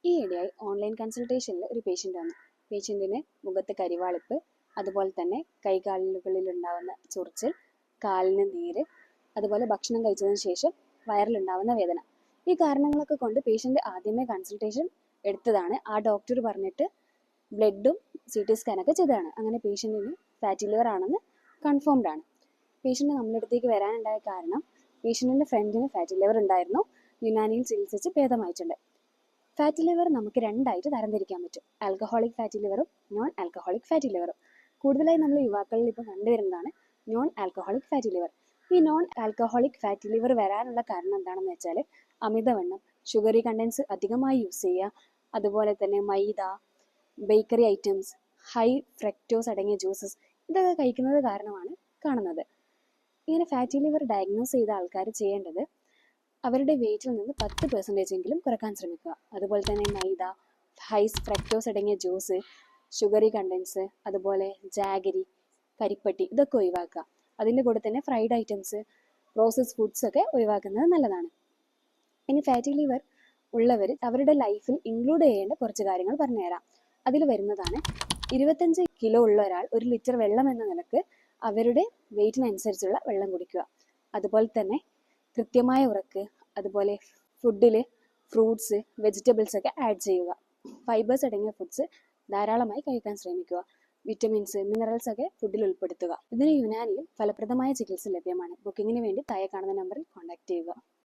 ഈയിടെയായി ഓൺലൈൻ കൺസൾട്ടേഷനിൽ ഒരു പേഷ്യൻ്റ് വന്നു. പേഷ്യൻറ്റിന് മുഖത്ത് കരിവാളിപ്പ്, അതുപോലെ തന്നെ കൈകാലുകളിൽ ഉണ്ടാകുന്ന ചൊറിച്ചിൽ, കാലിന് നീര്, അതുപോലെ ഭക്ഷണം കഴിച്ചതിന് ശേഷം വയറിലുണ്ടാകുന്ന വേദന. ഈ കാരണങ്ങളൊക്കെ കൊണ്ട് പേഷ്യൻ്റ് ആദ്യമേ കൺസൾട്ടേഷൻ എടുത്തതാണ്. ആ ഡോക്ടർ പറഞ്ഞിട്ട് ബ്ലഡും CT സ്കാനൊക്കെ ചെയ്തതാണ്. അങ്ങനെ പേഷ്യൻറ്റിന് ഫാറ്റി ലിവർ ആണെന്ന് കൺഫേംഡ് ആണ്. പേഷ്യൻ്റ് നമ്മുടെ അടുത്തേക്ക് വരാനുണ്ടായ കാരണം പേഷ്യൻറ്റിൻ്റെ ഫ്രണ്ടിന് ഫാറ്റി ലിവർ ഉണ്ടായിരുന്നു. യുനാനിയിൽ ചികിത്സിച്ച് ഭേദമായിട്ടുണ്ട്. ഫാറ്റി ലിവർ നമുക്ക് രണ്ടായിട്ട് തരംതിരിക്കാൻ പറ്റും. ആൽക്കഹോളിക് ഫാറ്റി ലിവറും നോൺ ആൽക്കഹോളിക് ഫാറ്റി ലിവറും. കൂടുതലായി നമ്മൾ യുവാക്കളിൽ ഇപ്പോൾ കണ്ടുവരുന്നതാണ് നോൺ ആൽക്കഹോളിക് ഫാറ്റി ലിവർ. ഈ നോൺ ആൽക്കഹോളിക് ഫാറ്റി ലിവർ വരാനുള്ള കാരണം എന്താണെന്ന് വെച്ചാൽ അമിതവണ്ണം, ഷുഗറി കണ്ടൻസ് അധികമായി യൂസ് ചെയ്യുക, അതുപോലെ തന്നെ മൈദ, ബേക്കറി ഐറ്റംസ്, ഹൈ ഫ്രക്ടോസ് അടങ്ങിയ ജ്യൂസസ്, ഇതൊക്കെ കഴിക്കുന്നത് കാരണമാണ് കാണുന്നത്. ഇങ്ങനെ ഫാറ്റി ലിവർ ഡയഗ്നോസ് ചെയ്ത ആൾക്കാർ ചെയ്യേണ്ടത് അവരുടെ വെയിറ്റിൽ നിന്ന് 10% എങ്കിലും കുറക്കാൻ ശ്രമിക്കുക. അതുപോലെ തന്നെ മൈദ, ഹൈ ഫ്രക്ടോസ് അടങ്ങിയ ജ്യൂസ്, ഷുഗറി കണ്ടൻസ്, അതുപോലെ ജാഗരി, കരിപ്പട്ടി, ഇതൊക്കെ ഒഴിവാക്കുക. അതിൻ്റെ കൂടെ തന്നെ ഫ്രൈഡ് ഐറ്റംസ്, പ്രോസസ്ഡ് ഫുഡ്സ് ഒക്കെ ഒഴിവാക്കുന്നത് നല്ലതാണ്. ഇനി ഫാറ്റി ലിവർ ഉള്ളവർ അവരുടെ ലൈഫിൽ ഇൻക്ലൂഡ് ചെയ്യേണ്ട കുറച്ച് കാര്യങ്ങൾ പറഞ്ഞുതരാം. അതിൽ വരുന്നതാണ് 25 കിലോ ഉള്ള ഒരാൾ 1 ലിറ്റർ വെള്ളം എന്ന നിലക്ക് അവരുടെ വെയിറ്റിനനുസരിച്ചുള്ള വെള്ളം കുടിക്കുക. അതുപോലെ തന്നെ കൃത്യമായ ഉറക്ക്, അതുപോലെ ഫുഡിൽ ഫ്രൂട്ട്സ്, വെജിറ്റബിൾസ് ഒക്കെ ആഡ് ചെയ്യുക. ഫൈബേഴ്സ് അടങ്ങിയ ഫുഡ്സ് ധാരാളമായി കഴിക്കാൻ ശ്രമിക്കുക. വിറ്റമിൻസ്, മിനറൽസ് ഒക്കെ ഫുഡിൽ ഉൾപ്പെടുത്തുക. ഇതിന് യുനാനിയിൽ ഫലപ്രദമായ ചികിത്സ ലഭ്യമാണ്. ബുക്കിങ്ങിന് വേണ്ടി താഴെ കാണുന്ന നമ്പറിൽ കോൺടാക്ട് ചെയ്യുക.